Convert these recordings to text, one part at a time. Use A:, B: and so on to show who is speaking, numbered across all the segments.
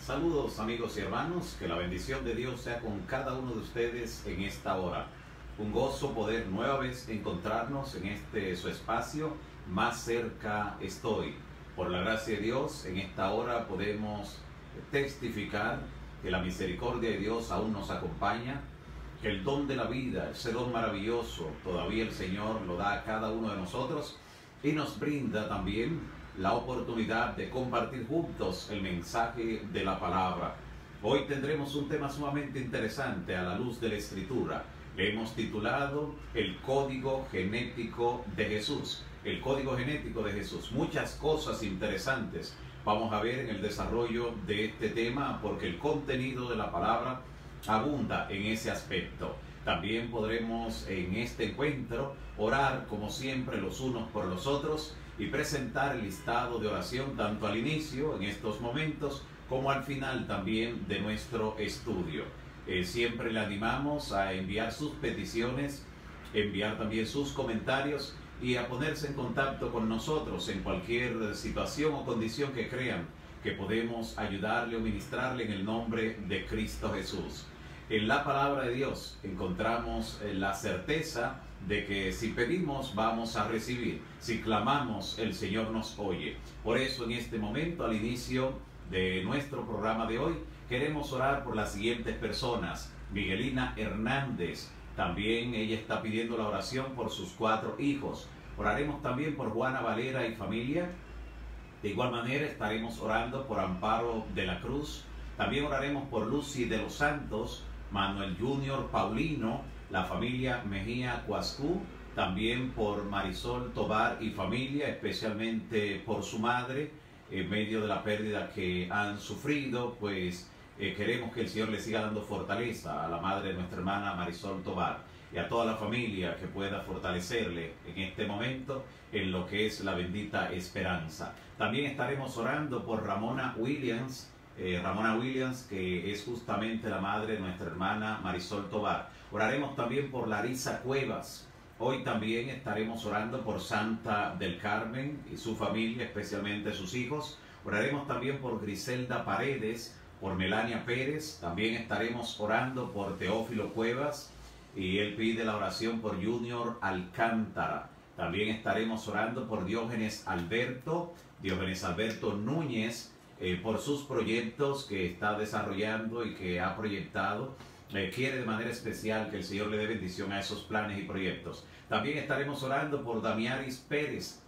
A: Saludos amigos y hermanos, que la bendición de Dios sea con cada uno de ustedes en esta hora. Un gozo poder nueva vez encontrarnos en este su espacio, Más cerca estoy. Por la gracia de Dios, en esta hora podemos testificar que la misericordia de Dios aún nos acompaña, que el don de la vida, ese don maravilloso, todavía el Señor lo da a cada uno de nosotros y nos brinda también la oportunidad de compartir juntos el mensaje de la palabra. Hoy tendremos un tema sumamente interesante a la luz de la Escritura. Le hemos titulado El Código Genético de Jesús. El Código Genético de Jesús. Muchas cosas interesantes vamos a ver en el desarrollo de este tema, porque el contenido de la palabra abunda en ese aspecto. También podremos en este encuentro orar como siempre los unos por los otros y presentar el listado de oración tanto al inicio, en estos momentos, como al final también de nuestro estudio. Siempre le animamos a enviar sus peticiones, enviar también sus comentarios y a ponerse en contacto con nosotros en cualquier situación o condición que crean que podemos ayudarle o ministrarle en el nombre de Cristo Jesús. En la palabra de Dios encontramos la certeza de que si pedimos vamos a recibir, si clamamos el Señor nos oye. Por eso en este momento, al inicio de nuestro programa de hoy, queremos orar por las siguientes personas. Miguelina Hernández, también ella está pidiendo la oración por sus 4 hijos. Oraremos también por Juana Valera y familia. De igual manera estaremos orando por Amparo de la Cruz. También oraremos por Lucy de los Santos, Manuel Junior Paulino, la familia Mejía Cuascú, también por Marisol Tobar y familia, especialmente por su madre, en medio de la pérdida que han sufrido. Pues queremos que el Señor le siga dando fortaleza a la madre de nuestra hermana Marisol Tobar y a toda la familia que pueda fortalecerle en este momento en lo que es la bendita esperanza. También estaremos orando por Ramona Williams, que es justamente la madre de nuestra hermana Marisol Tobar. Oraremos también por Larisa Cuevas. Hoy también estaremos orando por Santa del Carmen y su familia, especialmente sus hijos. Oraremos también por Griselda Paredes, por Melania Pérez. También estaremos orando por Teófilo Cuevas y él pide la oración por Junior Alcántara. También estaremos orando por Diógenes Alberto Núñez, por sus proyectos que está desarrollando y que ha proyectado. Quiere de manera especial que el Señor le dé bendición a esos planes y proyectos. También estaremos orando por Damiaris Pérez,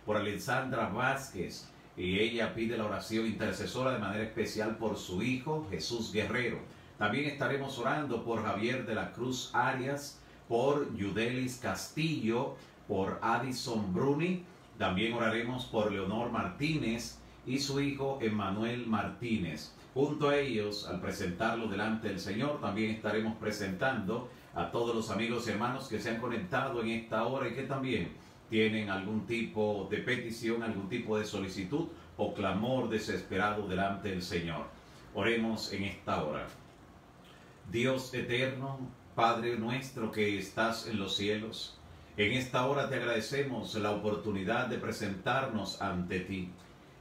A: por Alexandra Vázquez, y ella pide la oración intercesora de manera especial por su hijo Jesús Guerrero. También estaremos orando por Javier de la Cruz Arias, por Yudelis Castillo, por Addison Bruni. También oraremos por Leonor Martínez y su hijo Emmanuel Martínez. Junto a ellos, al presentarlo delante del Señor, también estaremos presentando a todos los amigos y hermanos que se han conectado en esta hora y que también tienen algún tipo de petición, algún tipo de solicitud o clamor desesperado delante del Señor. Oremos en esta hora. Dios eterno, Padre nuestro que estás en los cielos, en esta hora te agradecemos la oportunidad de presentarnos ante ti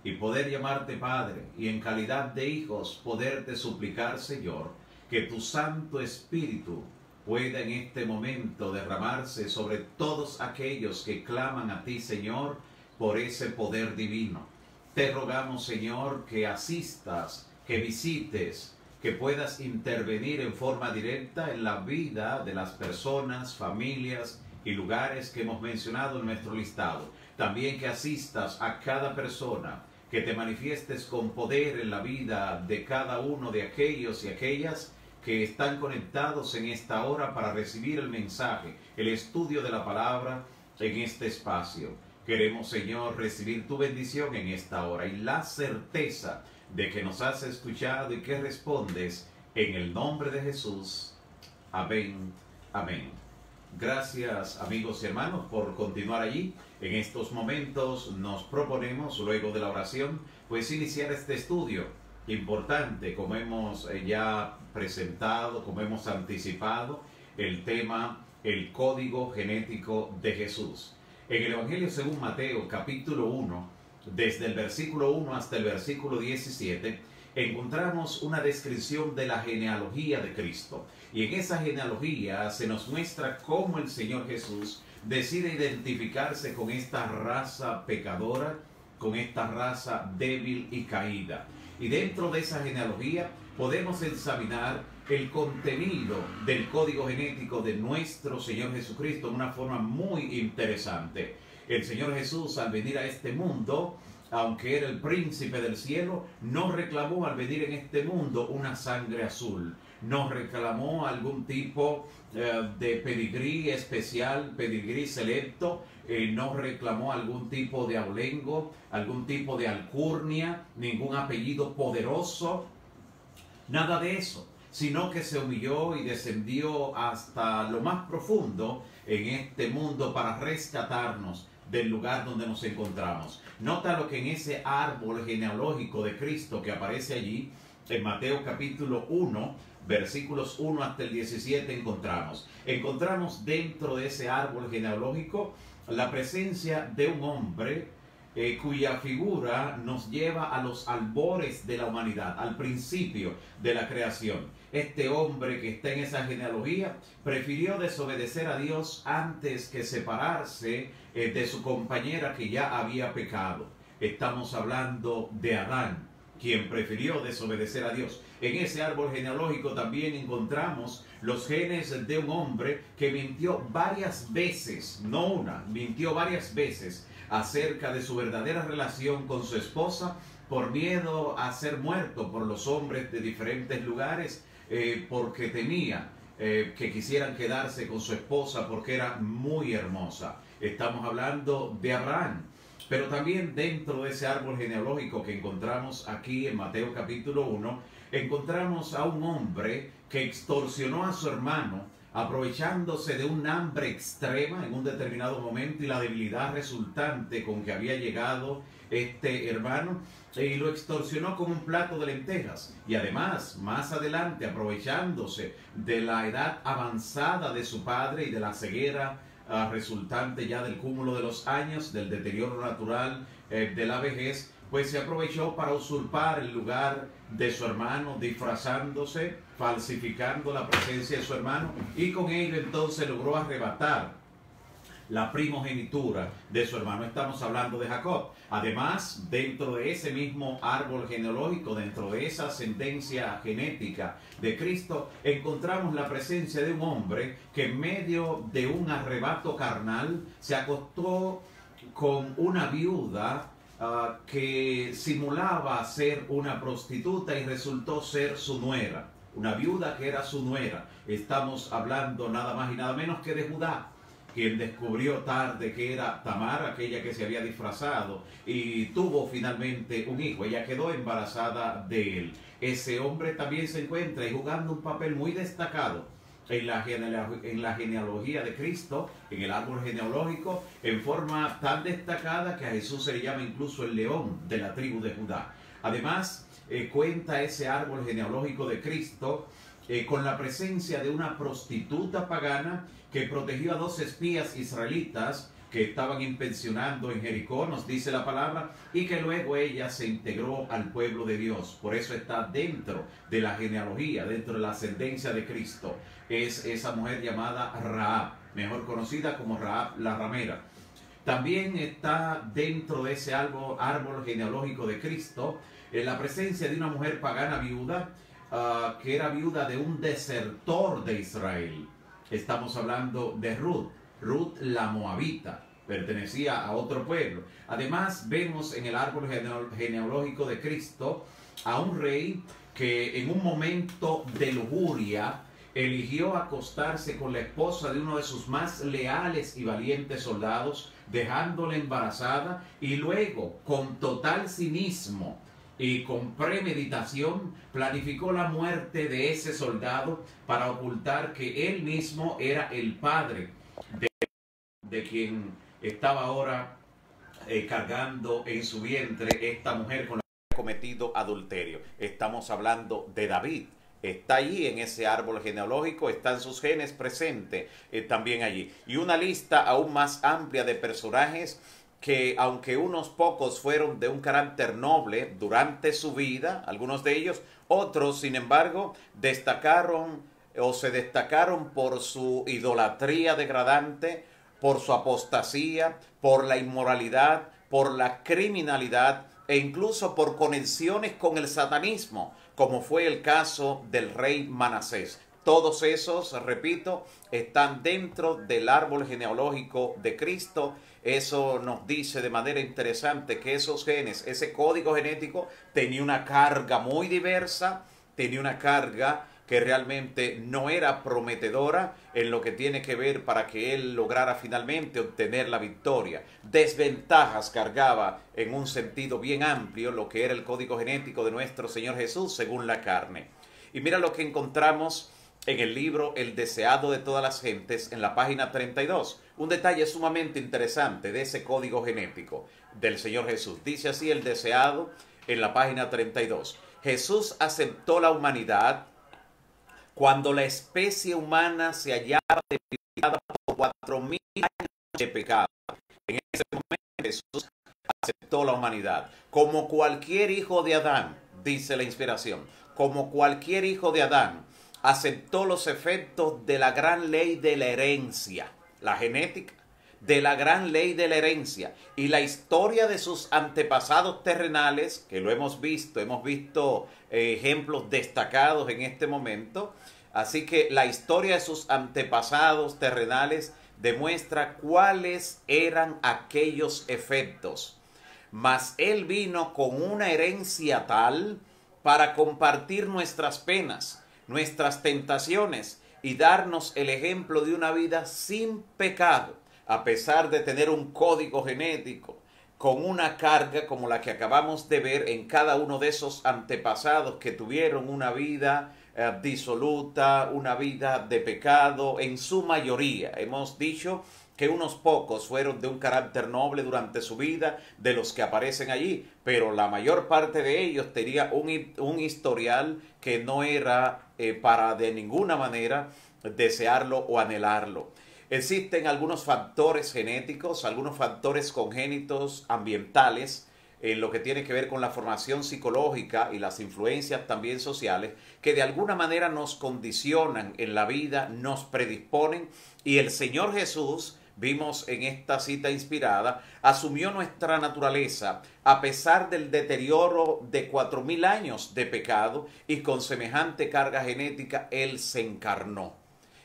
A: y poder llamarte Padre, y en calidad de hijos poderte suplicar, Señor, que tu Santo Espíritu pueda en este momento derramarse sobre todos aquellos que claman a ti, Señor, por ese poder divino. Te rogamos, Señor, que asistas, que visites, que puedas intervenir en forma directa en la vida de las personas, familias y lugares que hemos mencionado en nuestro listado. También que asistas a cada persona, que te manifiestes con poder en la vida de cada uno de aquellos y aquellas que están conectados en esta hora para recibir el mensaje, el estudio de la palabra en este espacio. Queremos, Señor, recibir tu bendición en esta hora y la certeza de que nos has escuchado y que respondes en el nombre de Jesús. Amén, amén. Gracias, amigos y hermanos, por continuar allí. En estos momentos nos proponemos, luego de la oración, pues iniciar este estudio importante, como hemos ya presentado, como hemos anticipado, el tema, el código genético de Jesús. En el Evangelio según Mateo, capítulo 1, desde el versículo 1 hasta el versículo 17, encontramos una descripción de la genealogía de Cristo. Y en esa genealogía se nos muestra cómo el Señor Jesús decide identificarse con esta raza pecadora, con esta raza débil y caída. Y dentro de esa genealogía podemos examinar el contenido del código genético de nuestro Señor Jesucristo de una forma muy interesante. El Señor Jesús, al venir a este mundo, aunque era el príncipe del cielo, no reclamó al venir en este mundo una sangre azul, no reclamó algún tipo de pedigrí especial, pedigrí selecto, no reclamó algún tipo de abolengo, algún tipo de alcurnia, ningún apellido poderoso, nada de eso, sino que se humilló y descendió hasta lo más profundo en este mundo para rescatarnos del lugar donde nos encontramos. Nota lo que en ese árbol genealógico de Cristo que aparece allí, en Mateo capítulo 1, versículos 1 hasta el 17 encontramos. Encontramos dentro de ese árbol genealógico la presencia de un hombre cuya figura nos lleva a los albores de la humanidad, al principio de la creación. Este hombre que está en esa genealogía prefirió desobedecer a Dios antes que separarse de su compañera que ya había pecado. Estamos hablando de Adán, quien prefirió desobedecer a Dios. En ese árbol genealógico también encontramos los genes de un hombre que mintió varias veces, no una, mintió varias veces acerca de su verdadera relación con su esposa por miedo a ser muerto por los hombres de diferentes lugares, porque temía que quisieran quedarse con su esposa porque era muy hermosa. Estamos hablando de Abraham. Pero también dentro de ese árbol genealógico que encontramos aquí en Mateo capítulo 1, encontramos a un hombre que extorsionó a su hermano, aprovechándose de un hambre extrema en un determinado momento y la debilidad resultante con que había llegado este hermano, y lo extorsionó con un plato de lentejas. Y además, más adelante, aprovechándose de la edad avanzada de su padre y de la ceguera resultante ya del cúmulo de los años, del deterioro natural de la vejez, pues se aprovechó para usurpar el lugar de su hermano, disfrazándose, falsificando la presencia de su hermano, y con ello entonces logró arrebatar la primogenitura de su hermano. Estamos hablando de Jacob. Además, dentro de ese mismo árbol genealógico, dentro de esa ascendencia genética de Cristo, encontramos la presencia de un hombre que en medio de un arrebato carnal se acostó con una viuda que simulaba ser una prostituta y resultó ser su nuera. Una viuda que era su nuera. Estamos hablando nada más y nada menos que de Judá, quien descubrió tarde que era Tamar, aquella que se había disfrazado, y tuvo finalmente un hijo. Ella quedó embarazada de él. Ese hombre también se encuentra y jugando un papel muy destacado en la genealogía de Cristo, en el árbol genealógico, en forma tan destacada que a Jesús se le llama incluso el león de la tribu de Judá. Además, cuenta ese árbol genealógico de Cristo con la presencia de una prostituta pagana que protegió a 2 espías israelitas que estaban inspeccionando en Jericó, nos dice la palabra, y que luego ella se integró al pueblo de Dios. Por eso está dentro de la genealogía, dentro de la ascendencia de Cristo. Es esa mujer llamada Rahab, mejor conocida como Rahab la ramera. También está dentro de ese árbol genealógico de Cristo la presencia de una mujer pagana viuda, que era viuda de un desertor de Israel. Estamos hablando de Ruth la moabita, pertenecía a otro pueblo. Además, vemos en el árbol genealógico de Cristo a un rey que en un momento de lujuria eligió acostarse con la esposa de uno de sus más leales y valientes soldados, dejándola embarazada, y luego, con total cinismo y con premeditación, planificó la muerte de ese soldado para ocultar que él mismo era el padre de quien estaba ahora cargando en su vientre esta mujer con la que había cometido adulterio. Estamos hablando de David. Está allí en ese árbol genealógico, están sus genes presentes también allí. Y una lista aún más amplia de personajes que aunque unos pocos fueron de un carácter noble durante su vida, algunos de ellos, otros, sin embargo, se destacaron por su idolatría degradante, por su apostasía, por la inmoralidad, por la criminalidad e incluso por conexiones con el satanismo, como fue el caso del rey Manasés. Todos esos, repito, están dentro del árbol genealógico de Cristo. Eso nos dice de manera interesante que esos genes, ese código genético, tenía una carga muy diversa, tenía una carga que realmente no era prometedora en lo que tiene que ver para que él lograra finalmente obtener la victoria. Desventajas cargaba en un sentido bien amplio lo que era el código genético de nuestro Señor Jesús según la carne. Y mira lo que encontramos en el libro El deseado de todas las gentes, en la página 32. Un detalle sumamente interesante de ese código genético del Señor Jesús. Dice así el deseado en la página 32. Jesús aceptó la humanidad cuando la especie humana se hallaba debilitada por 4.000 años de pecado. En ese momento Jesús aceptó la humanidad. Como cualquier hijo de Adán, dice la inspiración, como cualquier hijo de Adán, aceptó los efectos de la gran ley de la herencia, la genética, de la gran ley de la herencia y la historia de sus antepasados terrenales, que lo hemos visto ejemplos destacados en este momento. Así que la historia de sus antepasados terrenales demuestra cuáles eran aquellos efectos. Mas él vino con una herencia tal para compartir nuestras penas, nuestras tentaciones y darnos el ejemplo de una vida sin pecado, a pesar de tener un código genético con una carga como la que acabamos de ver en cada uno de esos antepasados que tuvieron una vida disoluta, una vida de pecado en su mayoría. Hemos dicho que unos pocos fueron de un carácter noble durante su vida, de los que aparecen allí, pero la mayor parte de ellos tenía un historial que no era para de ninguna manera desearlo o anhelarlo. Existen algunos factores genéticos, algunos factores congénitos ambientales, en lo que tiene que ver con la formación psicológica y las influencias también sociales, que de alguna manera nos condicionan en la vida, nos predisponen, y el Señor Jesús, vimos en esta cita inspirada, asumió nuestra naturaleza a pesar del deterioro de 4.000 años de pecado, y con semejante carga genética Él se encarnó.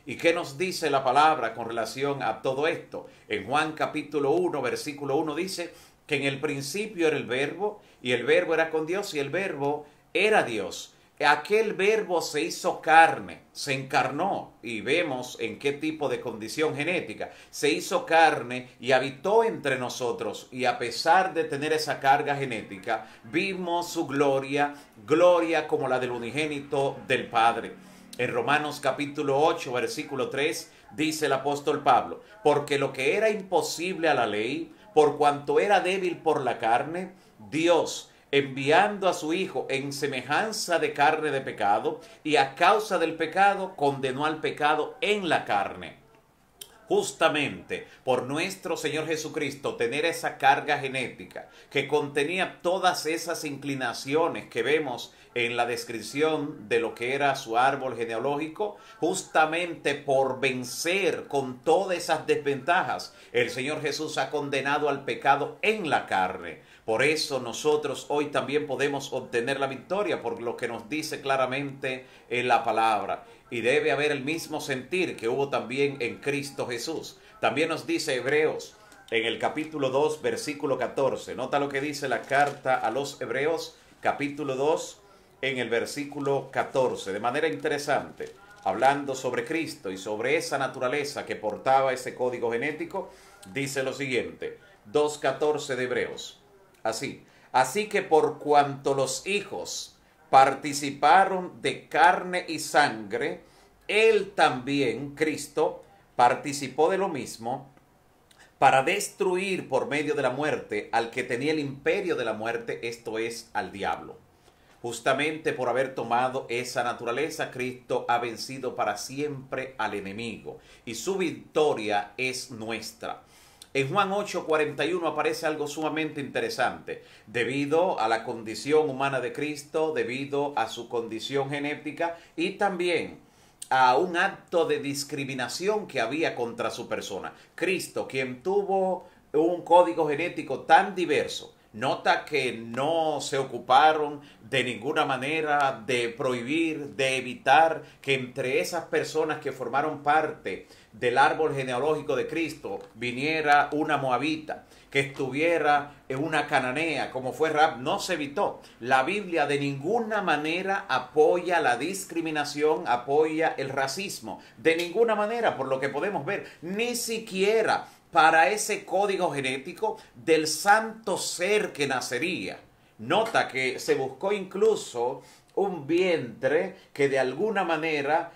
A: ¿Y qué nos dice la palabra con relación a todo esto? En Juan capítulo 1, versículo 1 dice que en el principio era el Verbo, y el Verbo era con Dios, y el Verbo era Dios. Aquel Verbo se hizo carne, se encarnó, y vemos en qué tipo de condición genética. Se hizo carne y habitó entre nosotros, y a pesar de tener esa carga genética, vimos su gloria, gloria como la del unigénito del Padre. En Romanos capítulo 8, versículo 3, dice el apóstol Pablo, porque lo que era imposible a la ley, por cuanto era débil por la carne, Dios, enviando a su Hijo en semejanza de carne de pecado, y a causa del pecado, condenó al pecado en la carne. Justamente por nuestro Señor Jesucristo tener esa carga genética que contenía todas esas inclinaciones que vemos en la descripción de lo que era su árbol genealógico, justamente por vencer con todas esas desventajas, el Señor Jesús ha condenado al pecado en la carne. Por eso nosotros hoy también podemos obtener la victoria, por lo que nos dice claramente en la palabra. Y debe haber el mismo sentir que hubo también en Cristo Jesús. También nos dice Hebreos en el capítulo 2, versículo 14. Nota lo que dice la carta a los Hebreos, capítulo 2, en el versículo 14. De manera interesante, hablando sobre Cristo y sobre esa naturaleza que portaba ese código genético, dice lo siguiente, 2:14 de Hebreos. Así que por cuanto los hijos participaron de carne y sangre, Él también, Cristo, participó de lo mismo para destruir por medio de la muerte al que tenía el imperio de la muerte, esto es, al diablo. Justamente por haber tomado esa naturaleza, Cristo ha vencido para siempre al enemigo y su victoria es nuestra.
B: En Juan 8:41 aparece algo sumamente interesante. Debido a la condición humana de Cristo, debido a su condición genética y también a un acto de discriminación que había contra su persona. Cristo, quien tuvo un código genético tan diverso, nota que no se ocuparon de ninguna manera de prohibir, de evitar que entre esas personas que formaron parte del árbol genealógico de Cristo viniera una moabita, que estuviera en una cananea, como fue Rahab. No se evitó. La Biblia de ninguna manera apoya la discriminación, apoya el racismo. De ninguna manera, por lo que podemos ver, ni siquiera para ese código genético del santo ser que nacería. Nota que se buscó incluso un vientre que de alguna manera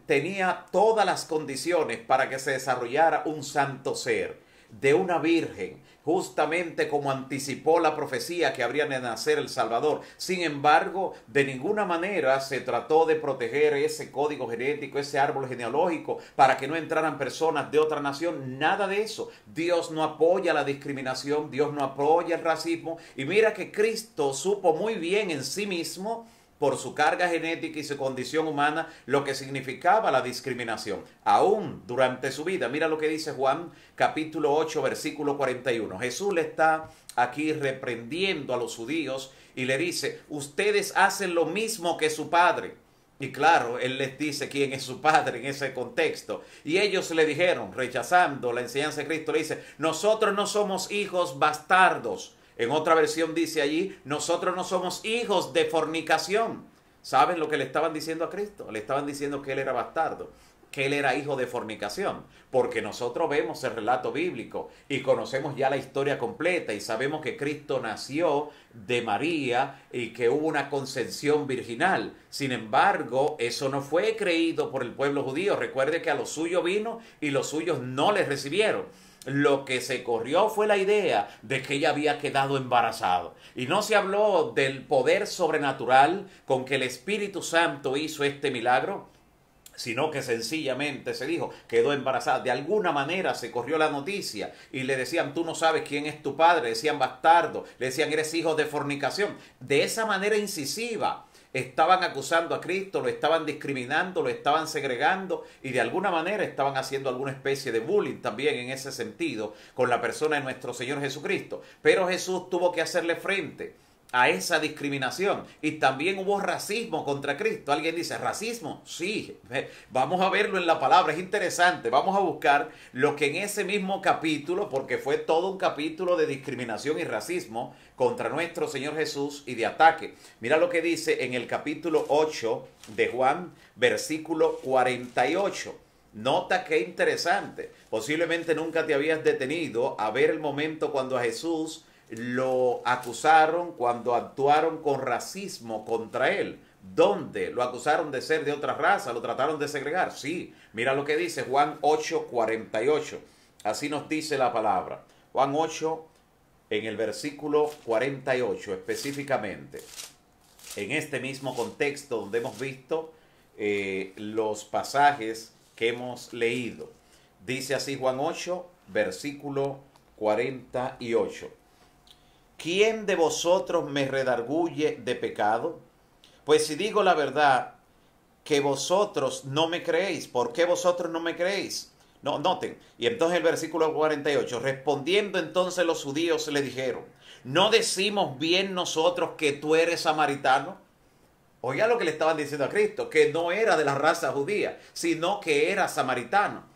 B: tenía todas las condiciones para que se desarrollara un santo ser, de una virgen, justamente como anticipó la profecía que habría de nacer el Salvador. Sin embargo, de ninguna manera se trató de proteger ese código genético, ese árbol genealógico, para que no entraran personas de otra nación. Nada de eso. Dios no apoya la discriminación, Dios no apoya el racismo. Y mira que Cristo supo muy bien en sí mismo, por su carga genética y su condición humana, lo que significaba la discriminación, aún durante su vida. Mira lo que dice Juan capítulo 8, versículo 41. Jesús le está aquí reprendiendo a los judíos y le dice: ustedes hacen lo mismo que su padre. Y claro, él les dice quién es su padre en ese contexto. Y ellos le dijeron, rechazando la enseñanza de Cristo, le dice: nosotros no somos hijos bastardos. En otra versión dice allí: nosotros no somos hijos de fornicación. ¿Saben lo que le estaban diciendo a Cristo? Le estaban diciendo que él era bastardo, que él era hijo de fornicación, porque nosotros vemos el relato bíblico y conocemos ya la historia completa y sabemos que Cristo nació de María y que hubo una concepción virginal. Sin embargo, eso no fue creído por el pueblo judío. Recuerde que a los suyos vino y los suyos no les recibieron. Lo que se corrió fue la idea de que ella había quedado embarazada. Y no se habló del poder sobrenatural con que el Espíritu Santo hizo este milagro, sino que sencillamente se dijo, quedó embarazada. De alguna manera se corrió la noticia y le decían: tú no sabes quién es tu padre. Le decían bastardo, le decían: eres hijo de fornicación. De esa manera incisiva estaban acusando a Cristo, lo estaban discriminando, lo estaban segregando y de alguna manera estaban haciendo alguna especie de bullying también en ese sentido con la persona de nuestro Señor Jesucristo. Pero Jesús tuvo que hacerle frente a esa discriminación y también hubo racismo contra Cristo. ¿Alguien dice racismo? Sí, vamos a verlo en la palabra, es interesante. Vamos a buscar lo que en ese mismo capítulo, porque fue todo un capítulo de discriminación y racismo contra nuestro Señor Jesús y de ataque. Mira lo que dice en el capítulo 8 de Juan, versículo 48. Nota qué interesante. Posiblemente nunca te habías detenido a ver el momento cuando a Jesús lo acusaron, cuando actuaron con racismo contra él. ¿Dónde? Lo acusaron de ser de otra raza, lo trataron de segregar. Sí, mira lo que dice Juan 8:48. Así nos dice la palabra. Juan 8, en el versículo 48 específicamente. En este mismo contexto donde hemos visto los pasajes que hemos leído. Dice así Juan 8, versículo 48. ¿Quién de vosotros me redarguye de pecado? Pues si digo la verdad, que vosotros no me creéis. ¿Por qué vosotros no me creéis? No, noten. Y entonces el versículo 48. Respondiendo entonces los judíos le dijeron: ¿no decimos bien nosotros que tú eres samaritano? Oiga lo que le estaban diciendo a Cristo, que no era de la raza judía, sino que era samaritano.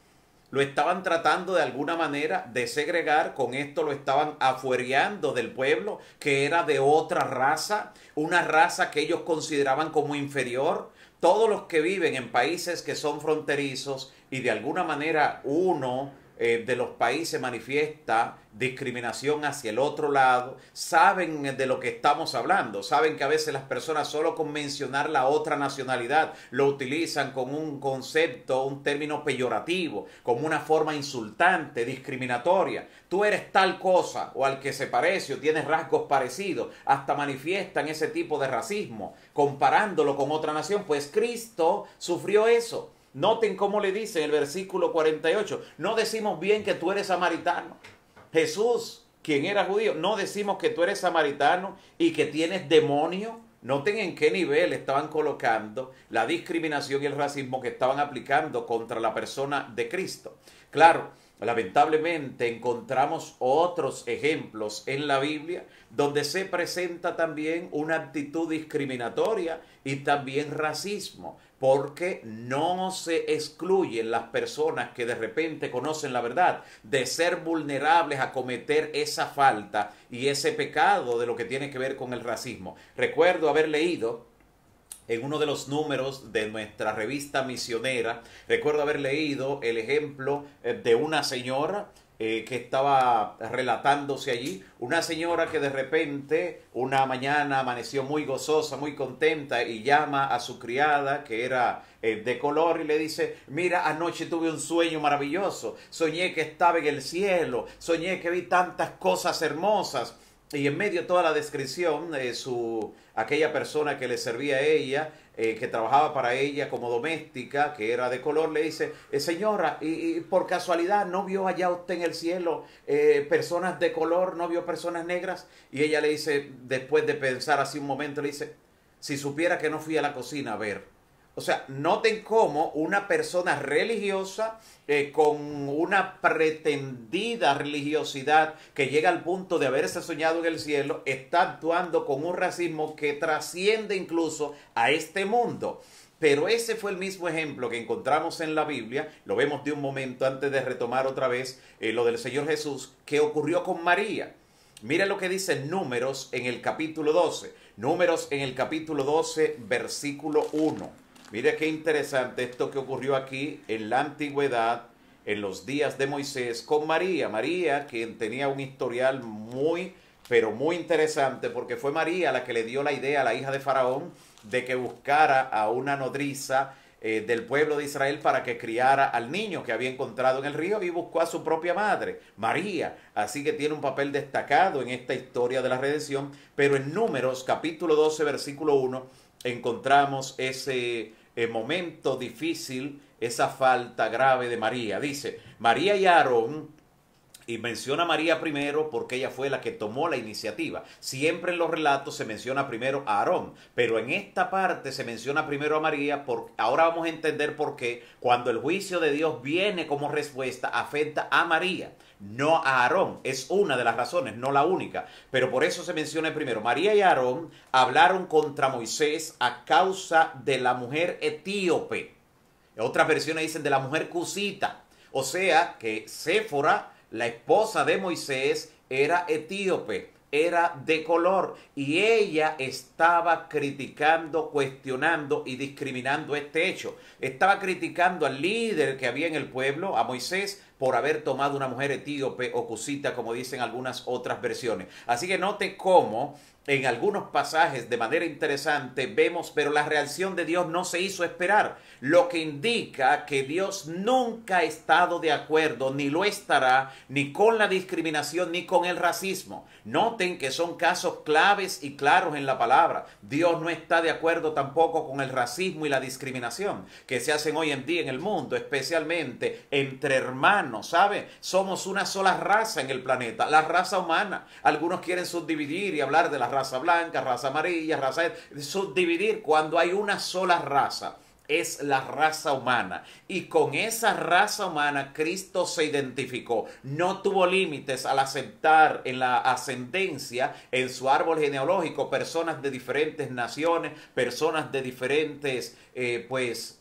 B: Lo estaban tratando de alguna manera de segregar, con esto lo estaban afuereando del pueblo, que era de otra raza, una raza que ellos consideraban como inferior. Todos los que viven en países que son fronterizos y de alguna manera uno de los países manifiesta discriminación hacia el otro lado, saben de lo que estamos hablando, saben que a veces las personas solo con mencionar la otra nacionalidad lo utilizan como un concepto, un término peyorativo, como una forma insultante, discriminatoria. Tú eres tal cosa o al que se parece o tienes rasgos parecidos, hasta manifiestan ese tipo de racismo comparándolo con otra nación. Pues Cristo sufrió eso. Noten cómo le dice en el versículo 48, no decimos bien que tú eres samaritano. Jesús, quien era judío, no decimos que tú eres samaritano y que tienes demonio. Noten en qué nivel estaban colocando la discriminación y el racismo que estaban aplicando contra la persona de Cristo. Claro, lamentablemente encontramos otros ejemplos en la Biblia donde se presenta también una actitud discriminatoria y también racismo, porque no se excluyen las personas que de repente conocen la verdad de ser vulnerables a cometer esa falta y ese pecado de lo que tiene que ver con el racismo. Recuerdo haber leído en uno de los números de nuestra revista misionera, recuerdo haber leído el ejemplo de una señora que estaba relatándose allí, una señora que de repente una mañana amaneció muy gozosa, muy contenta y llama a su criada que era de color y le dice, mira, anoche tuve un sueño maravilloso, soñé que estaba en el cielo, soñé que vi tantas cosas hermosas. Y en medio de toda la descripción, aquella persona que le servía a ella, que trabajaba para ella como doméstica, que era de color, le dice, señora, y por casualidad no vio allá usted en el cielo personas de color, no vio personas negras. Y ella le dice, después de pensar así un momento, le dice, si supiera que no fui a la cocina a ver. O sea, noten cómo una persona religiosa con una pretendida religiosidad que llega al punto de haberse soñado en el cielo está actuando con un racismo que trasciende incluso a este mundo. Pero ese fue el mismo ejemplo que encontramos en la Biblia, lo vemos de un momento antes de retomar otra vez lo del Señor Jesús, que ocurrió con María. Miren lo que dice Números en el capítulo 12. Números en el capítulo 12, versículo 1. Mire qué interesante esto que ocurrió aquí en la antigüedad, en los días de Moisés, con María. María, quien tenía un historial muy, pero muy interesante, porque fue María la que le dio la idea a la hija de Faraón de que buscara a una nodriza del pueblo de Israel para que criara al niño que había encontrado en el río, y buscó a su propia madre, María. Así que tiene un papel destacado en esta historia de la redención. Pero en Números, capítulo 12, versículo 1, encontramos ese momento difícil, esa falta grave de María. Dice, María y Aarón, y menciona a María primero porque ella fue la que tomó la iniciativa. Siempre en los relatos se menciona primero a Aarón, pero en esta parte se menciona primero a María. Ahora vamos a entender por qué cuando el juicio de Dios viene como respuesta afecta a María, no a Aarón. Es una de las razones, no la única, pero por eso se menciona primero. María y Aarón hablaron contra Moisés a causa de la mujer etíope. Otras versiones dicen de la mujer cusita. O sea que Séfora, la esposa de Moisés, era etíope, era de color, y ella estaba criticando, cuestionando y discriminando este hecho. Estaba criticando al líder que había en el pueblo, a Moisés, por haber tomado una mujer etíope o cusita, como dicen algunas otras versiones. Así que note cómo en algunos pasajes de manera interesante vemos, pero la reacción de Dios no se hizo esperar, lo que indica que Dios nunca ha estado de acuerdo, ni lo estará, ni con la discriminación, ni con el racismo. Noten que son casos claves y claros en la palabra. Dios no está de acuerdo tampoco con el racismo y la discriminación que se hacen hoy en día en el mundo, especialmente entre hermanos, ¿sabe? Somos una sola raza en el planeta, la raza humana. Algunos quieren subdividir y hablar de la raza blanca, raza amarilla, subdividir cuando hay una sola raza. Es la raza humana, y con esa raza humana Cristo se identificó. No tuvo límites al aceptar en la ascendencia, en su árbol genealógico, personas de diferentes naciones, personas de diferentes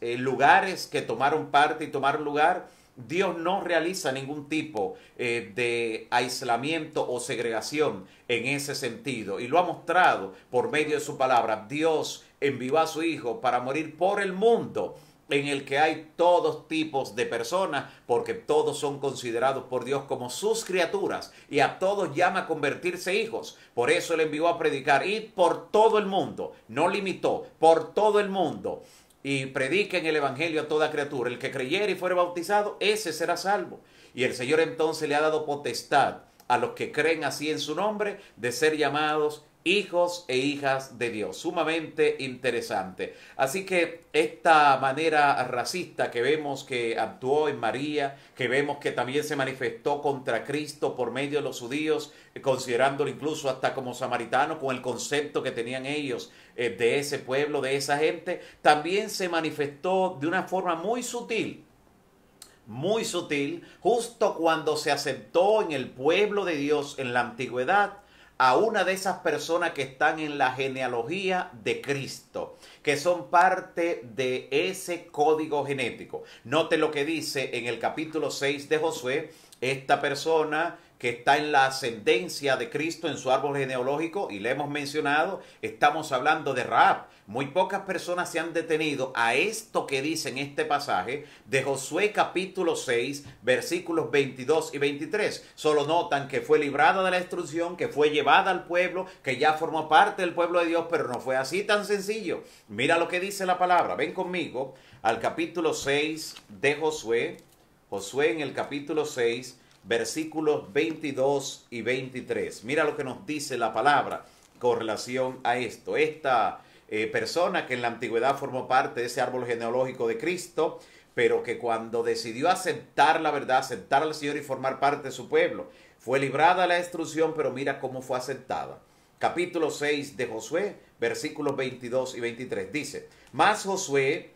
B: lugares que tomaron parte y tomaron lugar. Dios no realiza ningún tipo de aislamiento o segregación en ese sentido, y lo ha mostrado por medio de su palabra. Dios envió a su Hijo para morir por el mundo en el que hay todos tipos de personas, porque todos son considerados por Dios como sus criaturas, y a todos llama a convertirse hijos. Por eso Él envió a predicar, id por todo el mundo, no limitó, por todo el mundo, y prediquen el evangelio a toda criatura. El que creyere y fuere bautizado, ese será salvo. Y el Señor entonces le ha dado potestad a los que creen así en su nombre de ser llamados hijos e hijas de Dios. Sumamente interesante. Así que esta manera racista que vemos que actuó en María, que vemos que también se manifestó contra Cristo por medio de los judíos, considerándolo incluso hasta como samaritano, con el concepto que tenían ellos de ese pueblo, de esa gente, también se manifestó de una forma muy sutil, justo cuando se aceptó en el pueblo de Dios en la antigüedad a una de esas personas que están en la genealogía de Cristo, que son parte de ese código genético. Note lo que dice en el capítulo 6 de Josué, esta persona que está en la ascendencia de Cristo en su árbol genealógico, y le hemos mencionado, estamos hablando de Rahab. Muy pocas personas se han detenido a esto que dice en este pasaje de Josué capítulo 6, versículos 22 y 23. Solo notan que fue librada de la destrucción, que fue llevada al pueblo, que ya formó parte del pueblo de Dios, pero no fue así tan sencillo. Mira lo que dice la palabra. Ven conmigo al capítulo 6 de Josué. Josué en el capítulo 6, versículos 22 y 23. Mira lo que nos dice la palabra con relación a esto. Esta persona que en la antigüedad formó parte de ese árbol genealógico de Cristo, pero que cuando decidió aceptar la verdad, aceptar al Señor y formar parte de su pueblo, fue librada de la destrucción, pero mira cómo fue aceptada. Capítulo 6 de Josué, versículos 22 y 23. Dice: Mas Josué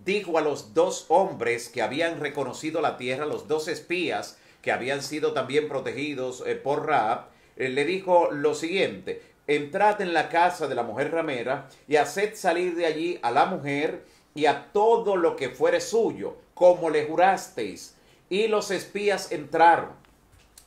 B: dijo a los dos hombres que habían reconocido la tierra, los dos espías que habían sido también protegidos por Rahab, le dijo lo siguiente: entrad en la casa de la mujer ramera y haced salir de allí a la mujer y a todo lo que fuere suyo, como le jurasteis. Y los espías entraron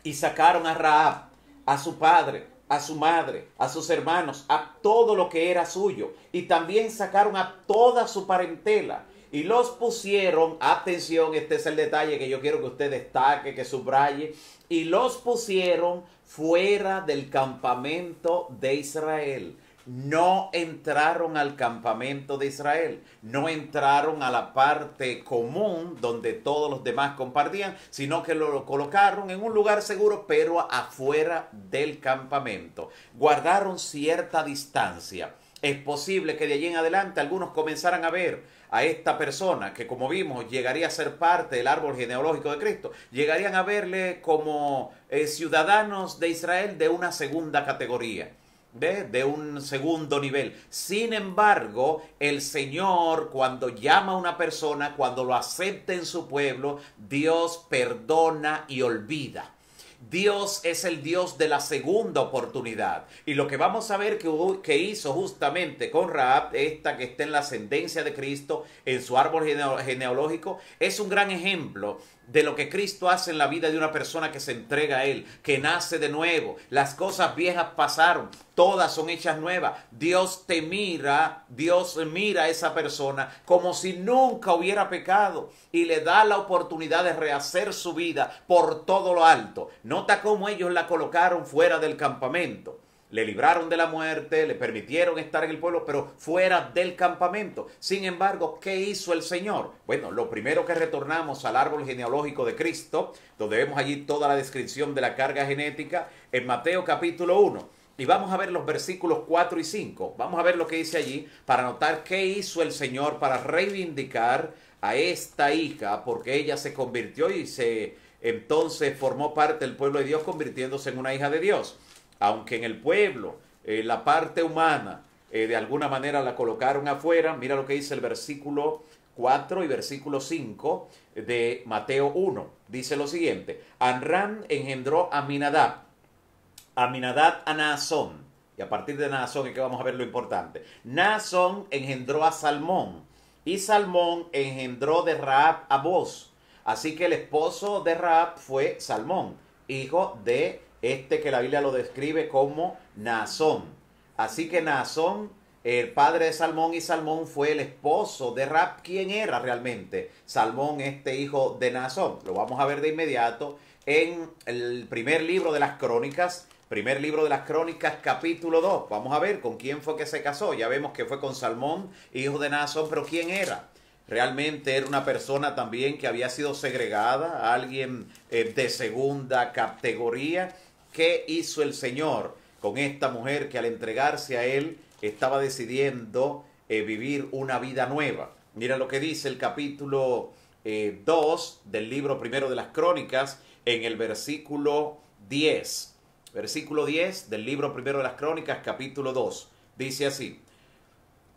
B: y sacaron a Rahab, a su padre, a su madre, a sus hermanos, a todo lo que era suyo, y también sacaron a toda su parentela. Y los pusieron, atención, este es el detalle que yo quiero que usted destaque, que subraye, y los pusieron fuera del campamento de Israel. No entraron al campamento de Israel, no entraron a la parte común donde todos los demás compartían, sino que lo colocaron en un lugar seguro, pero afuera del campamento. Guardaron cierta distancia. Es posible que de allí en adelante algunos comenzaran a ver a esta persona que, como vimos, llegaría a ser parte del árbol genealógico de Cristo, llegarían a verle como ciudadanos de Israel de una segunda categoría, de un segundo nivel. Sin embargo, el Señor, cuando llama a una persona, cuando lo acepta en su pueblo, Dios perdona y olvida. Dios es el Dios de la segunda oportunidad. Y lo que vamos a ver que hizo justamente con Rahab, esta que está en la ascendencia de Cristo, en su árbol genealógico, es un gran ejemplo de lo que Cristo hace en la vida de una persona que se entrega a Él, que nace de nuevo. Las cosas viejas pasaron, todas son hechas nuevas. Dios mira a esa persona como si nunca hubiera pecado y le da la oportunidad de rehacer su vida por todo lo alto. Nota cómo ellos la colocaron fuera del campamento. Le libraron de la muerte, le permitieron estar en el pueblo, pero fuera del campamento. Sin embargo, ¿qué hizo el Señor? Bueno, lo primero que retornamos al árbol genealógico de Cristo, donde vemos allí toda la descripción de la carga genética, en Mateo capítulo 1. Y vamos a ver los versículos 4 y 5. Vamos a ver lo que dice allí para notar qué hizo el Señor para reivindicar a esta hija, porque ella se convirtió y entonces formó parte del pueblo de Dios, convirtiéndose en una hija de Dios. Aunque en el pueblo, la parte humana, de alguna manera la colocaron afuera. Mira lo que dice el versículo 4 y versículo 5 de Mateo 1. Dice lo siguiente: Amram engendró a Aminadab, Aminadab a Naasón. Y a partir de Naasón es que vamos a ver lo importante. Naasón engendró a Salmón, y Salmón engendró de Rahab a Boz. Así que el esposo de Rahab fue Salmón, hijo de que la Biblia lo describe como Naasón. Así que Naasón, el padre de Salmón, y Salmón fue el esposo de Rahab. ¿Quién era realmente Salmón, hijo de Naasón? Lo vamos a ver de inmediato en el primer libro de las Crónicas, capítulo 2. Vamos a ver con quién fue que se casó. Ya vemos que fue con Salmón, hijo de Naasón, pero ¿quién era? Realmente era una persona también que había sido segregada, alguien de segunda categoría. ¿Qué hizo el Señor? con esta mujer que al entregarse a él estaba decidiendo vivir una vida nueva. Mira lo que dice el capítulo 2 del libro primero de las Crónicas en el versículo 10. Versículo 10 del libro primero de las Crónicas, capítulo 2. Dice así: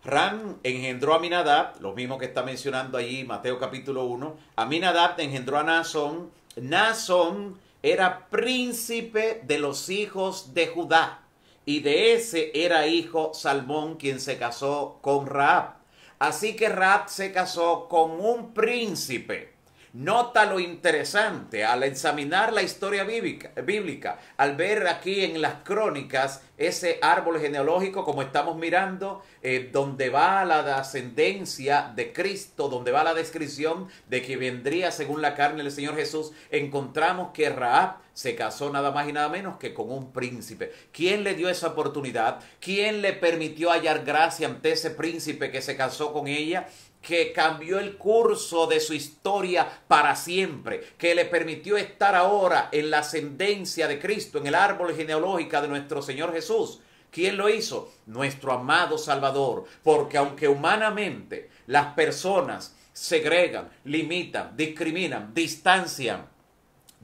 B: Ram engendró a Aminadab, lo mismo que está mencionando allí Mateo capítulo 1. Aminadab engendró a Naasón. Naasón era príncipe de los hijos de Judá, y de ese era hijo Salmón, quien se casó con Rahab. Así que Rahab se casó con un príncipe. Nota lo interesante al examinar la historia bíblica, al ver aquí en las Crónicas ese árbol genealógico, como estamos mirando, donde va la ascendencia de Cristo, donde va la descripción de que vendría según la carne del Señor Jesús, encontramos que Rahab se casó nada más y nada menos que con un príncipe. ¿Quién le dio esa oportunidad? ¿Quién le permitió hallar gracia ante ese príncipe que se casó con ella? Que cambió el curso de su historia para siempre, que le permitió estar ahora en la ascendencia de Cristo, en el árbol genealógico de nuestro Señor Jesús. ¿Quién lo hizo? Nuestro amado Salvador, porque aunque humanamente las personas segregan, limitan, discriminan, distancian,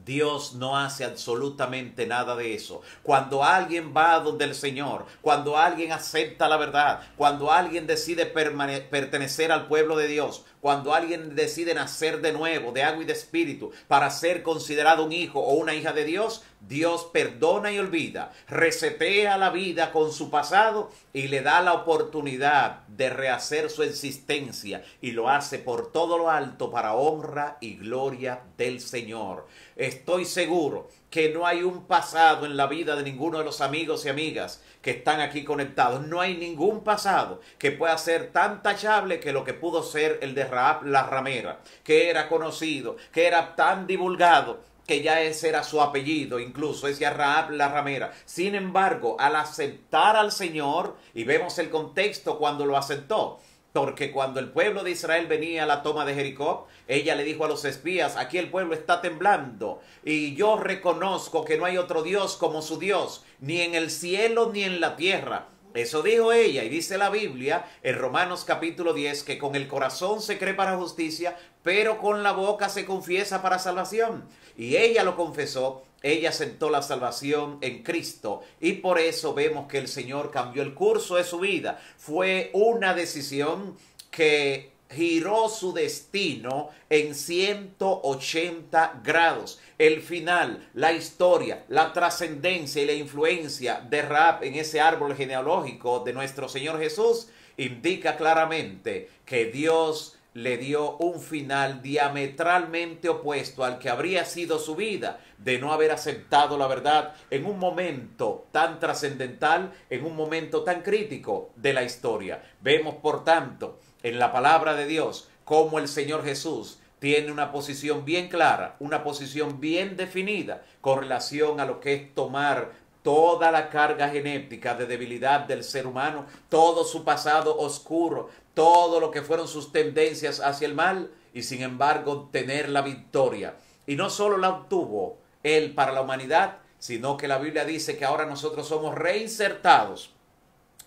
B: Dios no hace absolutamente nada de eso. Cuando alguien va donde el Señor, cuando alguien acepta la verdad, cuando alguien decide pertenecer al pueblo de Dios, cuando alguien decide nacer de nuevo, de agua y de espíritu, para ser considerado un hijo o una hija de Dios, Dios perdona y olvida, resetea la vida con su pasado y le da la oportunidad de rehacer su existencia, y lo hace por todo lo alto para honra y gloria del Señor. Estoy seguro que no hay un pasado en la vida de ninguno de los amigos y amigas que están aquí conectados. No hay ningún pasado que pueda ser tan tachable que lo que pudo ser el de Rahab la ramera, que era conocido, que era tan divulgado, que ya ese era su apellido, incluso decía Rahab la ramera. Sin embargo, al aceptar al Señor, y vemos el contexto cuando lo aceptó, porque cuando el pueblo de Israel venía a la toma de Jericó, ella le dijo a los espías: aquí el pueblo está temblando, y yo reconozco que no hay otro Dios como su Dios, ni en el cielo ni en la tierra. Eso dijo ella, y dice la Biblia en Romanos capítulo 10 que con el corazón se cree para justicia, pero con la boca se confiesa para salvación. Y ella lo confesó, ella aceptó la salvación en Cristo, y por eso vemos que el Señor cambió el curso de su vida. Fue una decisión que giró su destino en 180 grados. El final, la historia, la trascendencia y la influencia de Rahab en ese árbol genealógico de nuestro Señor Jesús indica claramente que Dios le dio un final diametralmente opuesto al que habría sido su vida de no haber aceptado la verdad en un momento tan trascendental, en un momento tan crítico de la historia. Vemos, por tanto, en la palabra de Dios cómo el Señor Jesús tiene una posición bien clara, una posición bien definida con relación a lo que es tomar toda la carga genética de debilidad del ser humano, todo su pasado oscuro, todo lo que fueron sus tendencias hacia el mal, y sin embargo tener la victoria. Y no solo la obtuvo Él para la humanidad, sino que la Biblia dice que ahora nosotros somos reinsertados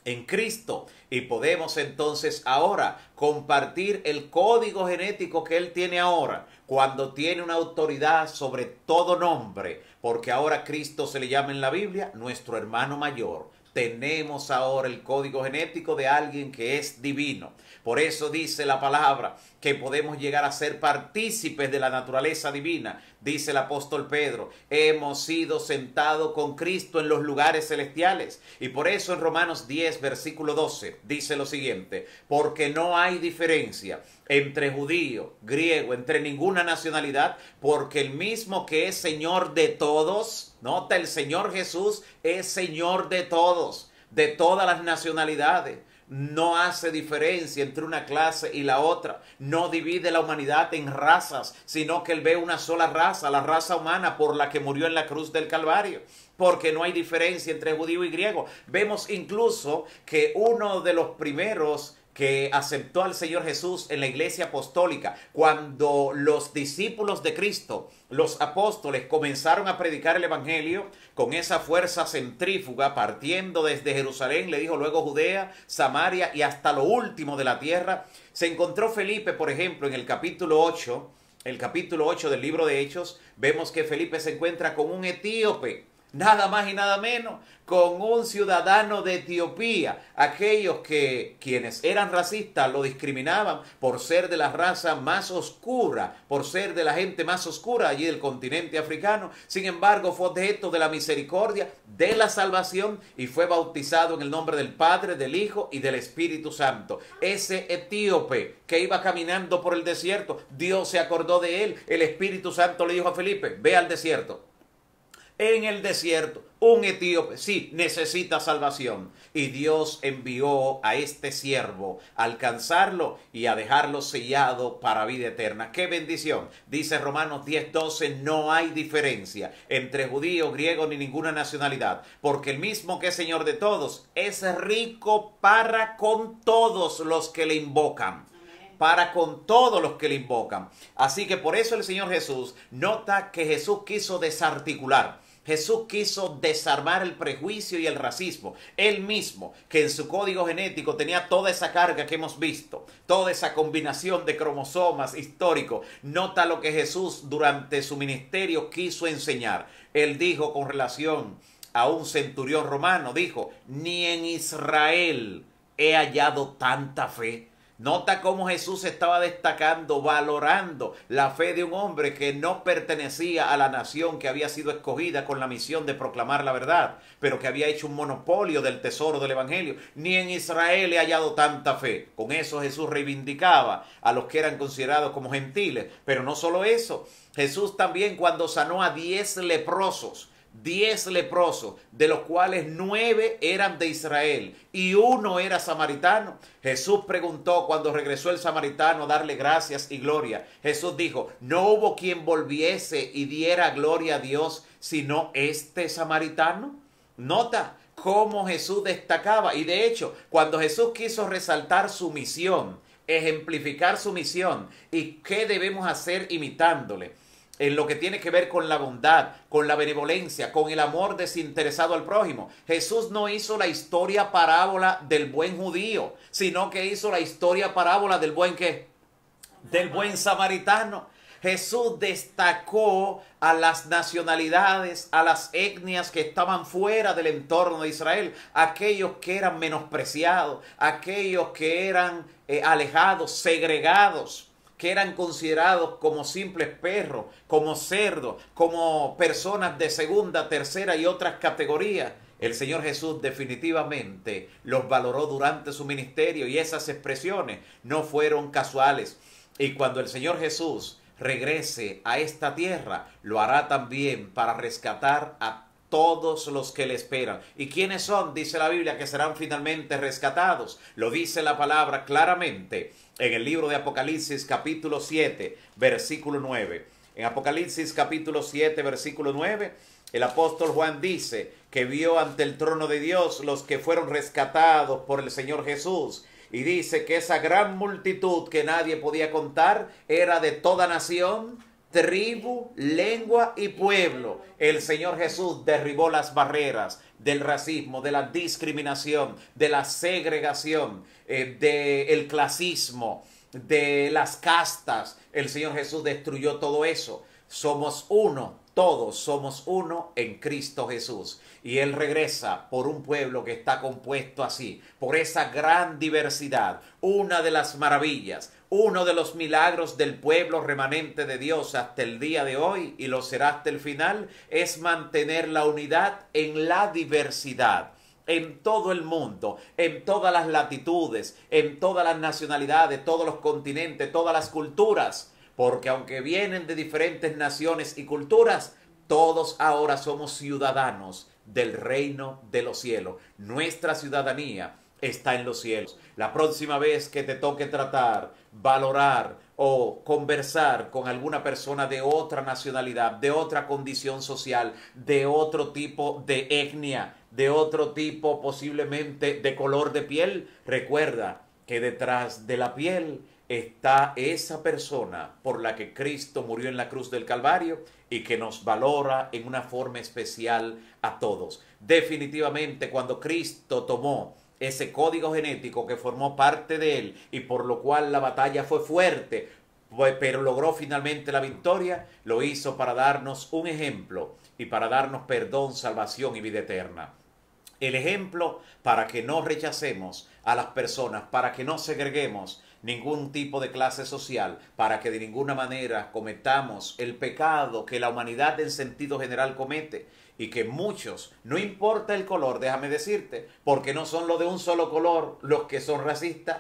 B: en Cristo, y podemos entonces ahora compartir el código genético que Él tiene ahora, cuando tiene una autoridad sobre todo nombre, porque ahora Cristo se le llama en la Biblia nuestro hermano mayor. Tenemos ahora el código genético de alguien que es divino. Por eso dice la palabra que podemos llegar a ser partícipes de la naturaleza divina. Dice el apóstol Pedro: hemos sido sentados con Cristo en los lugares celestiales. Y por eso en Romanos 10, versículo 12, dice lo siguiente: porque no hay diferencia entre judío, griego, entre ninguna nacionalidad, porque el mismo que es Señor de todos, nota, el Señor Jesús es Señor de todos, de todas las nacionalidades. No hace diferencia entre una clase y la otra. No divide la humanidad en razas, sino que Él ve una sola raza, la raza humana por la que murió en la cruz del Calvario. porque no hay diferencia entre judío y griego. Vemos incluso que uno de los primeros que aceptó al Señor Jesús en la iglesia apostólica, cuando los discípulos de Cristo, los apóstoles, comenzaron a predicar el evangelio con esa fuerza centrífuga, partiendo desde Jerusalén, le dijo luego Judea, Samaria y hasta lo último de la tierra, se encontró Felipe, por ejemplo, en el capítulo 8 del libro de Hechos, vemos que Felipe se encuentra con un etíope, nada más y nada menos, con un ciudadano de Etiopía. Aquellos que quienes eran racistas lo discriminaban por ser de la raza más oscura, por ser de la gente más oscura allí del continente africano. Sin embargo, fue objeto de la misericordia, de la salvación, y fue bautizado en el nombre del Padre, del Hijo y del Espíritu Santo. Ese etíope que iba caminando por el desierto, Dios se acordó de él. El Espíritu Santo le dijo a Felipe: ve al desierto. En el desierto, un etíope, sí, necesita salvación. Y Dios envió a este siervo a alcanzarlo y a dejarlo sellado para vida eterna. ¡Qué bendición! Dice Romanos 10:12, no hay diferencia entre judío, griego ni ninguna nacionalidad, porque el mismo que es Señor de todos es rico para con todos los que le invocan. Para con todos los que le invocan. Así que por eso el Señor Jesús, nota que Jesús quiso desarticular. Jesús quiso desarmar el prejuicio y el racismo. Él mismo, que en su código genético tenía toda esa carga que hemos visto, toda esa combinación de cromosomas históricos. Nota lo que Jesús durante su ministerio quiso enseñar. Él dijo con relación a un centurión romano, dijo: ni en Israel he hallado tanta fe. Nota cómo Jesús estaba destacando, valorando la fe de un hombre que no pertenecía a la nación que había sido escogida con la misión de proclamar la verdad, pero que había hecho un monopolio del tesoro del evangelio. Ni en Israel he hallado tanta fe. Con eso Jesús reivindicaba a los que eran considerados como gentiles. Pero no solo eso, Jesús también, cuando sanó a 10 leprosos, 10 leprosos, de los cuales 9 eran de Israel y 1 era samaritano. Jesús preguntó cuando regresó el samaritano a darle gracias y gloria. Jesús dijo: no hubo quien volviese y diera gloria a Dios sino este samaritano. Nota cómo Jesús destacaba, y de hecho cuando Jesús quiso resaltar su misión, ejemplificar su misión y qué debemos hacer imitándole, en lo que tiene que ver con la bondad, con la benevolencia, con el amor desinteresado al prójimo. Jesús no hizo la historia parábola del buen judío, sino que hizo la historia parábola del buen ¿qué? Del buen samaritano. Jesús destacó a las nacionalidades, a las etnias que estaban fuera del entorno de Israel, aquellos que eran menospreciados, aquellos que eran alejados, segregados, que eran considerados como simples perros, como cerdos, como personas de segunda, tercera y otras categorías. El Señor Jesús definitivamente los valoró durante su ministerio, y esas expresiones no fueron casuales. Y cuando el Señor Jesús regrese a esta tierra, lo hará también para rescatar a todos los que le esperan. ¿Y quiénes son? Dice la Biblia que serán finalmente rescatados. Lo dice la palabra claramente en el libro de Apocalipsis capítulo 7, versículo 9. En Apocalipsis capítulo 7, versículo 9, el apóstol Juan dice que vio ante el trono de Dios los que fueron rescatados por el Señor Jesús. Y dice que esa gran multitud que nadie podía contar era de toda nación, tribu, lengua y pueblo. El Señor Jesús derribó las barreras del racismo, de la discriminación, de la segregación, del clasismo, de las castas. El Señor Jesús destruyó todo eso. Somos uno, todos somos uno en Cristo Jesús. Y Él regresa por un pueblo que está compuesto así, por esa gran diversidad. Una de las maravillas, uno de los milagros del pueblo remanente de Dios hasta el día de hoy, y lo será hasta el final, es mantener la unidad en la diversidad. En todo el mundo, en todas las latitudes, en todas las nacionalidades, todos los continentes, todas las culturas. Porque aunque vienen de diferentes naciones y culturas, todos ahora somos ciudadanos del reino de los cielos. Nuestra ciudadanía está en los cielos. La próxima vez que te toque tratar, valorar o conversar con alguna persona de otra nacionalidad, de otra condición social, de otro tipo de etnia, de otro tipo posiblemente de color de piel, recuerda que detrás de la piel está esa persona por la que Cristo murió en la cruz del Calvario y que nos valora en una forma especial a todos. Definitivamente, cuando Cristo tomó ese código genético que formó parte de él y por lo cual la batalla fue fuerte, pero logró finalmente la victoria, lo hizo para darnos un ejemplo y para darnos perdón, salvación y vida eterna. El ejemplo para que no rechacemos a las personas, para que no segreguemos ningún tipo de clase social, para que de ninguna manera cometamos el pecado que la humanidad en sentido general comete y que muchos, no importa el color, déjame decirte, porque no son los de un solo color los que son racistas.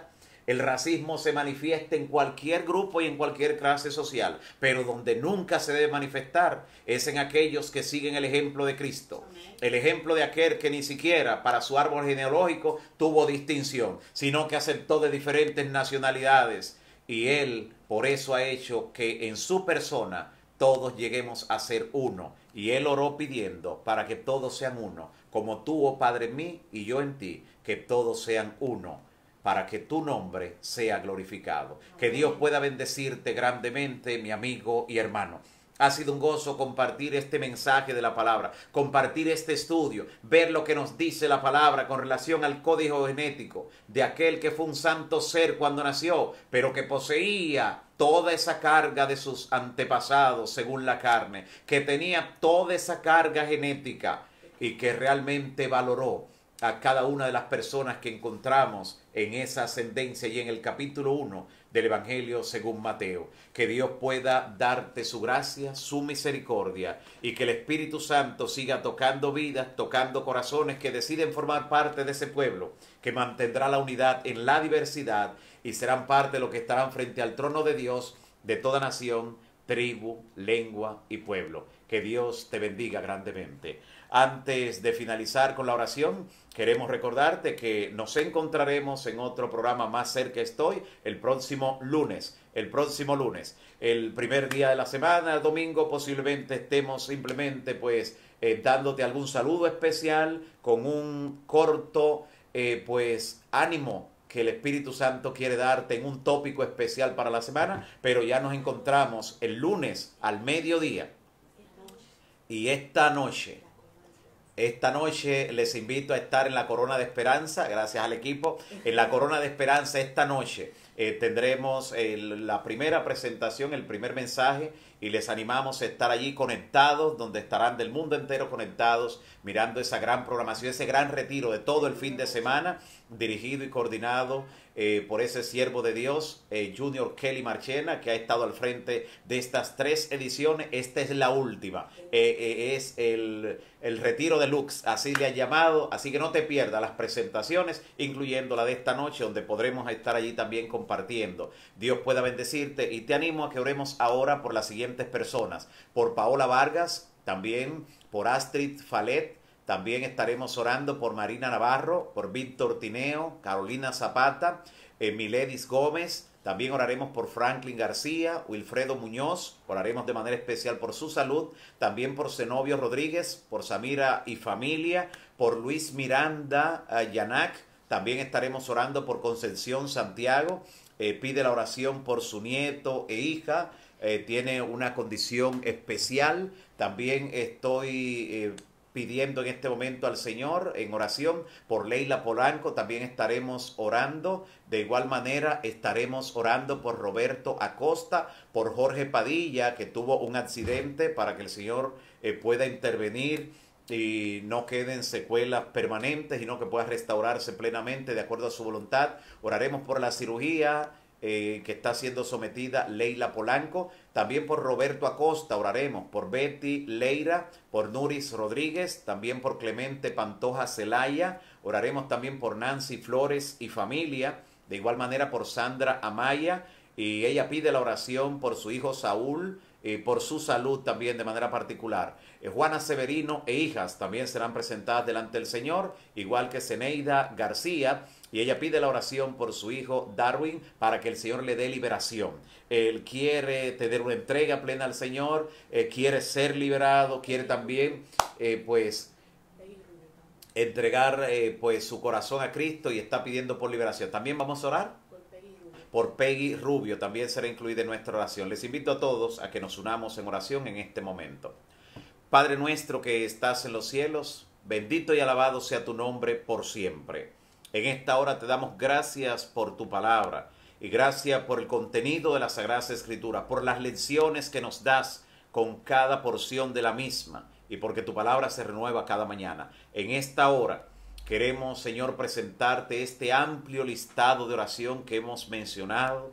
B: El racismo se manifiesta en cualquier grupo y en cualquier clase social, pero donde nunca se debe manifestar es en aquellos que siguen el ejemplo de Cristo. El ejemplo de aquel que ni siquiera para su árbol genealógico tuvo distinción, sino que aceptó de diferentes nacionalidades. Y él por eso ha hecho que en su persona todos lleguemos a ser uno. Y él oró pidiendo para que todos sean uno, como tú, oh Padre, en mí y yo en ti, que todos sean uno, para que tu nombre sea glorificado. Que Dios pueda bendecirte grandemente, mi amigo y hermano. Ha sido un gozo compartir este mensaje de la palabra, compartir este estudio, ver lo que nos dice la palabra con relación al código genético de aquel que fue un santo ser cuando nació, pero que poseía toda esa carga de sus antepasados según la carne, que tenía toda esa carga genética y que realmente valoró a cada una de las personas que encontramos en esa ascendencia y en el capítulo 1 del Evangelio según Mateo. Que Dios pueda darte su gracia, su misericordia y que el Espíritu Santo siga tocando vidas, tocando corazones que deciden formar parte de ese pueblo, que mantendrá la unidad en la diversidad y serán parte de los que estarán frente al trono de Dios de toda nación, tribu, lengua y pueblo. Que Dios te bendiga grandemente. Antes de finalizar con la oración, queremos recordarte que nos encontraremos en otro programa Más Cerca Estoy el próximo lunes. El primer día de la semana, el domingo, posiblemente estemos simplemente dándote algún saludo especial con un corto ánimo que el Espíritu Santo quiere darte en un tópico especial para la semana, pero ya nos encontramos el lunes al mediodía. Y esta noche les invito a estar en la Corona de Esperanza, gracias al equipo. En la Corona de Esperanza esta noche tendremos la primera presentación, el primer mensaje, y les animamos a estar allí conectados, donde estarán del mundo entero conectados, mirando esa gran programación, ese gran retiro de todo el fin de semana, dirigido y coordinado por ese siervo de Dios, Junior Kelly Marchena, que ha estado al frente de estas 3 ediciones. Esta es la última, es el retiro deluxe, así le han llamado, así que no te pierdas las presentaciones, incluyendo la de esta noche, donde podremos estar allí también compartiendo. Dios pueda bendecirte y te animo a que oremos ahora por las siguientes personas: por Paola Vargas, también por Astrid Falet. También estaremos orando por Marina Navarro, por Víctor Tineo, Carolina Zapata, Miledis Gómez. También oraremos por Franklin García, Wilfredo Muñoz. Oraremos de manera especial por su salud. También por Zenobio Rodríguez, por Samira y familia, por Luis Miranda Yanac. También estaremos orando por Concepción Santiago. Pide la oración por su nieto e hija. Tiene una condición especial. También estoy pidiendo en este momento al Señor en oración por Leila Polanco. También estaremos orando. De igual manera estaremos orando por Roberto Acosta, por Jorge Padilla, que tuvo un accidente, para que el Señor pueda intervenir y no queden secuelas permanentes, sino que pueda restaurarse plenamente de acuerdo a su voluntad. Oraremos por la cirugía que está siendo sometida Leila Polanco. También por Roberto Acosta oraremos, por Betty Leira, por Nuris Rodríguez, también por Clemente Pantoja Zelaya. Oraremos también por Nancy Flores y familia, de igual manera por Sandra Amaya, y ella pide la oración por su hijo Saúl, por su salud también de manera particular. Juana Severino e hijas también serán presentadas delante del Señor, igual que Zeneida García, y ella pide la oración por su hijo Darwin para que el Señor le dé liberación. Él quiere tener una entrega plena al Señor, quiere ser liberado, quiere también pues entregar pues su corazón a Cristo y está pidiendo por liberación. También vamos a orar por Peggy Rubio, también será incluida en nuestra oración. Les invito a todos a que nos unamos en oración en este momento. Padre nuestro que estás en los cielos, bendito y alabado sea tu nombre por siempre. En esta hora te damos gracias por tu palabra y gracias por el contenido de las Sagradas Escrituras, por las lecciones que nos das con cada porción de la misma y porque tu palabra se renueva cada mañana. En esta hora queremos, Señor, presentarte este amplio listado de oración que hemos mencionado.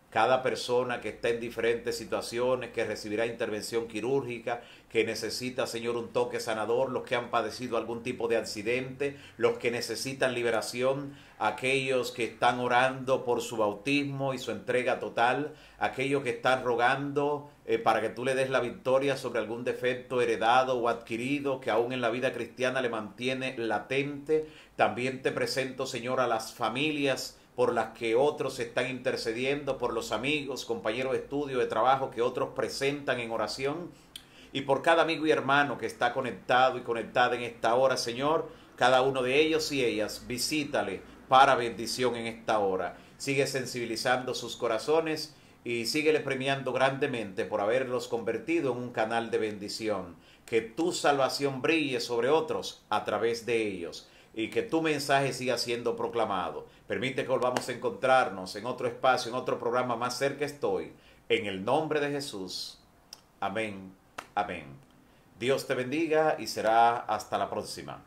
B: Cada persona que está en diferentes situaciones, que recibirá intervención quirúrgica, que necesita, Señor, un toque sanador, los que han padecido algún tipo de accidente, los que necesitan liberación, aquellos que están orando por su bautismo y su entrega total, aquellos que están rogando para que tú le des la victoria sobre algún defecto heredado o adquirido que aún en la vida cristiana le mantiene latente. También te presento, Señor, a las familias por las que otros están intercediendo, por los amigos, compañeros de estudio, de trabajo que otros presentan en oración, y por cada amigo y hermano que está conectado y conectada en esta hora, Señor, cada uno de ellos y ellas, visítale para bendición en esta hora. Sigue sensibilizando sus corazones y síguele premiando grandemente por haberlos convertido en un canal de bendición. Que tu salvación brille sobre otros a través de ellos y que tu mensaje siga siendo proclamado. Permite que volvamos a encontrarnos en otro espacio, en otro programa. Más cerca estoy. En el nombre de Jesús. Amén. Amén. Dios te bendiga y será hasta la próxima.